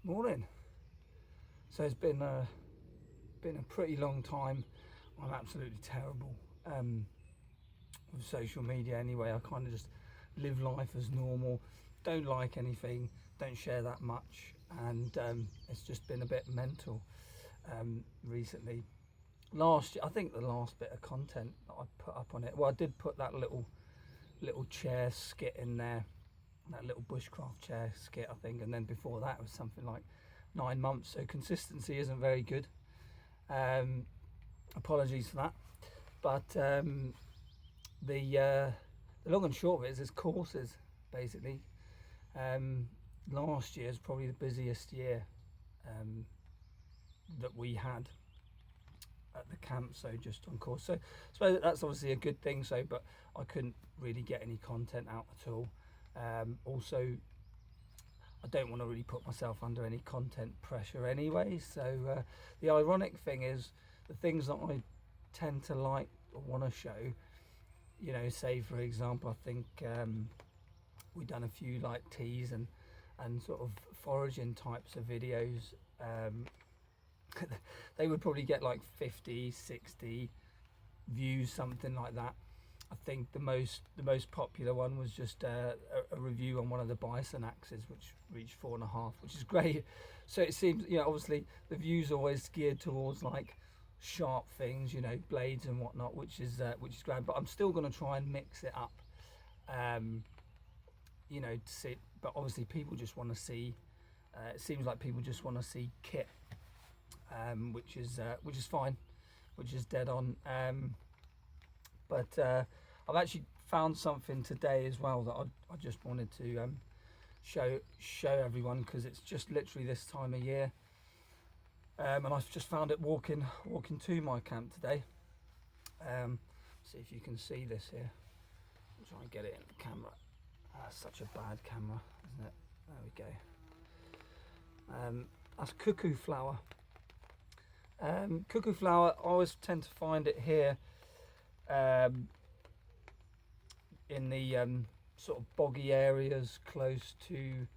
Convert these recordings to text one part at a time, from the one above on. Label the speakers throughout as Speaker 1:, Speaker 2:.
Speaker 1: Morning. So it's been a pretty long time. I'm absolutely terrible with social media anyway. I kind of just live life as normal, don't like anything, don't share that much, and it's just been a bit mental recently. Last year, I think the last bit of content that I put up on it, well, I did put that little chair skit in there, that little bushcraft chair skit, I think, and then before that it was something like 9 months, so consistency isn't very good. Apologies for that, but the long and short of it is there's courses basically. Last year is probably the busiest year that we had at the camp, so just on course, so I suppose that's obviously a good thing. So but I couldn't really get any content out at all. Also, I don't want to really put myself under any content pressure anyway, so the ironic thing is the things that I tend to like or want to show, you know, say for example, I think we've done a few like teas and sort of foraging types of videos. They would probably get like 50, 60 views, something like that. I think the most popular one was just a review on one of the bison axes, which reached 4.5, which is great. So it seems, you know, obviously the views are always geared towards like sharp things, you know, blades and whatnot, which is great. But I'm still going to try and mix it up, you know, to see. But obviously people just want to see. It seems like people just want to see kit, which is fine, which is dead on. But I've actually found something today as well that I just wanted to show everyone, because it's just literally this time of year, and I've just found it walking to my camp today. See if you can see this here. I'll try and get it in the camera. Such a bad camera, isn't it? There we go. That's cuckoo flower. Cuckoo flower, I always tend to find it here in the sort of boggy areas close to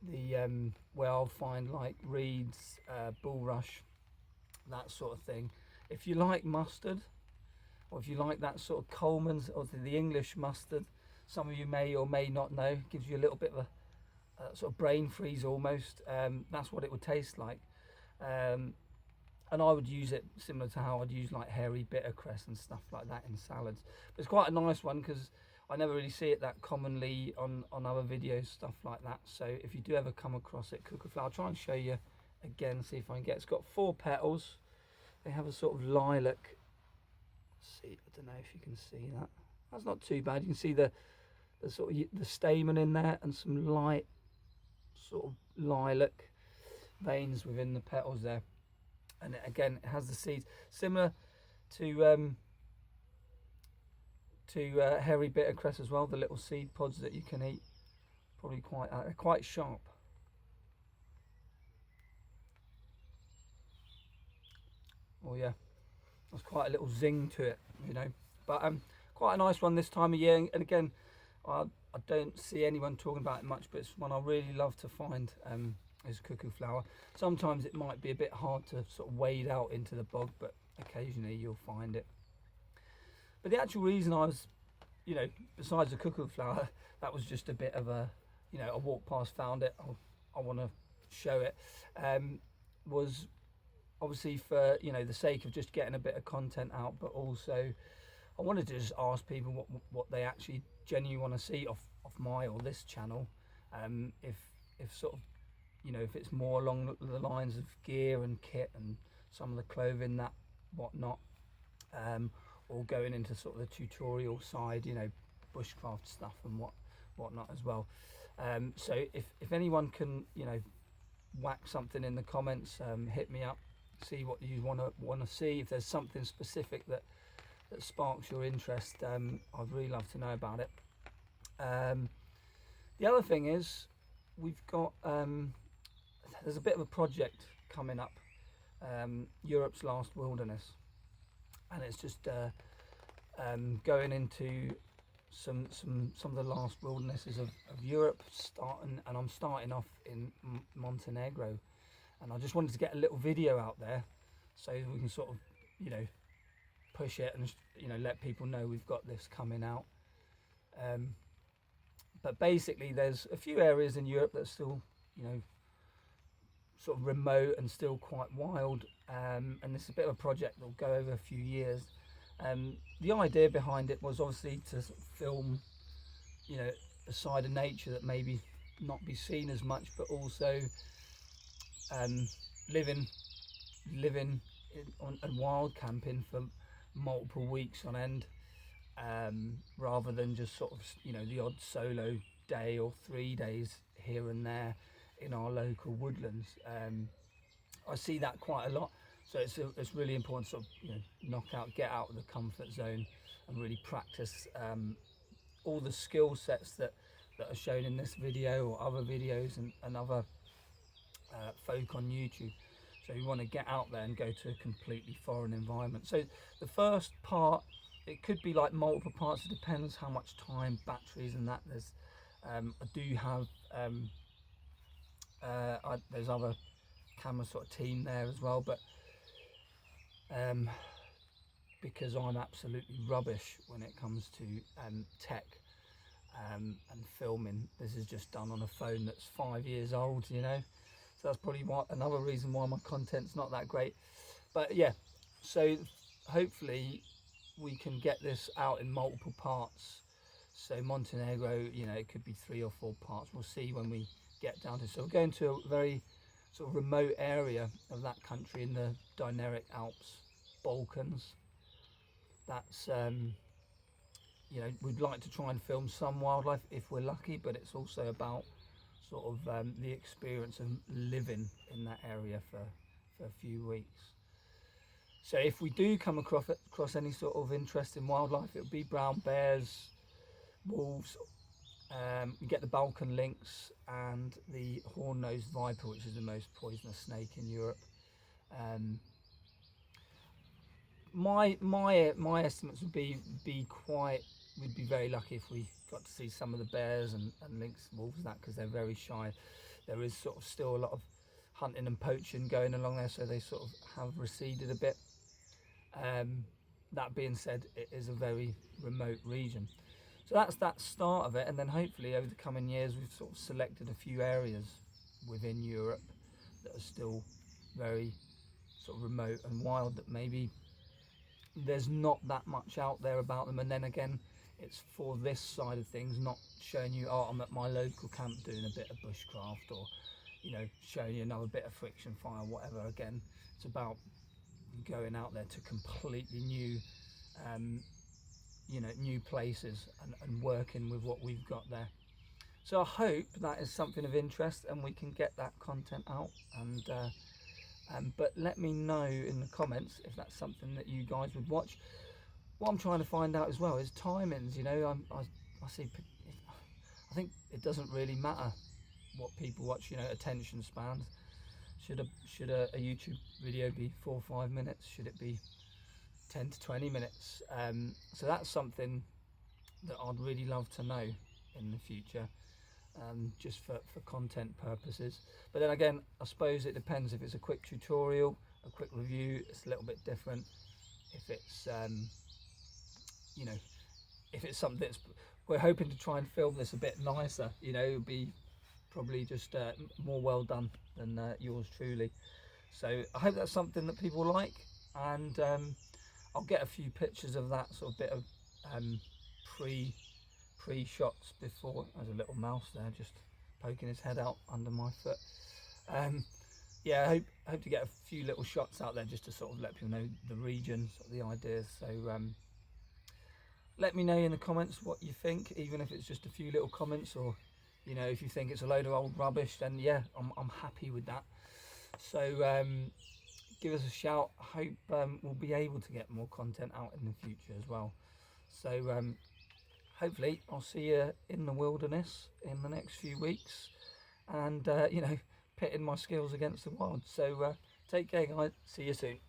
Speaker 1: the where I'll find like reeds, bulrush, that sort of thing. If you like mustard, or if you like that sort of Coleman's or the English mustard, some of you may or may not know, gives you a little bit of a sort of brain freeze almost. That's what it would taste like. And I would use it similar to how I'd use like hairy bittercress and stuff like that in salads. But it's quite a nice one because I never really see it that commonly on other videos, stuff like that. So if you do ever come across it, cuckoo flower, I'll try and show you again, see if I can get. It's got 4 petals. They have a sort of lilac. Let's see, I don't know if you can see that. That's not too bad. You can see the sort of the stamen in there and some light sort of lilac veins within the petals there. And again, it has the seeds similar to hairy bittercress as well. The little seed pods that you can eat, probably quite sharp. Oh yeah, there's quite a little zing to it, you know. But quite a nice one this time of year. And again, I don't see anyone talking about it much, but it's one I really love to find. Is cuckoo flower. Sometimes it might be a bit hard to sort of wade out into the bog, but occasionally you'll find it. But the actual reason I was, you know, besides the cuckoo flower, that was just a bit of a, you know, I walked past, found it, I want to show it, was obviously for, you know, the sake of just getting a bit of content out, but also I wanted to just ask people what they actually genuinely want to see off my or this channel. If sort of, you know, if it's more along the lines of gear and kit and some of the clothing, that whatnot, or going into sort of the tutorial side, you know, bushcraft stuff and whatnot as well. So if anyone can, you know, whack something in the comments, hit me up, see what you want to see. If there's something specific that sparks your interest, I'd really love to know about it. The other thing is, we've got there's a bit of a project coming up, Europe's Last Wilderness, and it's just going into some of the last wildernesses of Europe, and I'm starting off in Montenegro, and I just wanted to get a little video out there so we can sort of, you know, push it and, you know, let people know we've got this coming out. But basically there's a few areas in Europe that are still, you know, sort of remote and still quite wild, and this is a bit of a project that will go over a few years. The idea behind it was obviously to film, you know, a side of nature that maybe not be seen as much, but also living and wild camping for multiple weeks on end, rather than just sort of, you know, the odd solo day or 3 days here and there in our local woodlands. I see that quite a lot, so it's really important to sort of, you know, get out of the comfort zone and really practice all the skill sets that are shown in this video or other videos and other folk on YouTube. So you want to get out there and go to a completely foreign environment. So the first part, it could be like multiple parts, it depends how much time, batteries and that. There's I do have there's other camera sort of team there as well, but because I'm absolutely rubbish when it comes to tech and filming, this is just done on a phone that's 5 years old, you know, so that's probably another reason why my content's not that great. But yeah, so hopefully we can get this out in multiple parts. So Montenegro, you know, it could be 3 or 4 parts, we'll see when we get down to. So we're going to a very sort of remote area of that country in the Dinaric Alps, Balkans. That's you know, we'd like to try and film some wildlife if we're lucky, but it's also about sort of the experience of living in that area for a few weeks. So if we do come across any sort of interesting wildlife, it would be brown bears, wolves, you get the Balkan lynx and the horn-nosed viper, which is the most poisonous snake in Europe. My estimates would be we'd be very lucky if we got to see some of the bears and lynx, wolves, that, because they're very shy. There is sort of still a lot of hunting and poaching going along there, so they sort of have receded a bit. That being said, it is a very remote region. So that's that start of it, and then hopefully over the coming years we've sort of selected a few areas within Europe that are still very sort of remote and wild, that maybe there's not that much out there about them. And then again, it's for this side of things, not showing you, oh, I'm at my local camp doing a bit of bushcraft, or, you know, showing you another bit of friction fire, whatever. Again, it's about going out there to completely new you know, new places and working with what we've got there. So I hope that is something of interest and we can get that content out, and but let me know in the comments if that's something that you guys would watch. What I'm trying to find out as well is timings. You know, I see, I think it doesn't really matter what people watch, you know, attention spans. Should a YouTube video be 4 or 5 minutes? Should it be 10 to 20 minutes? So that's something that I'd really love to know in the future, just for content purposes. But then again, I suppose it depends. If it's a quick tutorial, a quick review, it's a little bit different. If it's you know, if it's something that's, we're hoping to try and film this a bit nicer, you know, it'll be probably just more well done than yours truly. So I hope that's something that people like, and I'll get a few pictures of that sort of bit of pre shots before. There's a little mouse there just poking his head out under my foot. Yeah, I hope to get a few little shots out there just to sort of let people know the region, sort of the ideas. So let me know in the comments what you think, even if it's just a few little comments, or, you know, if you think it's a load of old rubbish, then yeah, I'm happy with that. So give us a shout. I hope we'll be able to get more content out in the future as well. So hopefully I'll see you in the wilderness in the next few weeks, and you know, pitting my skills against the wild. So take care guys, see you soon.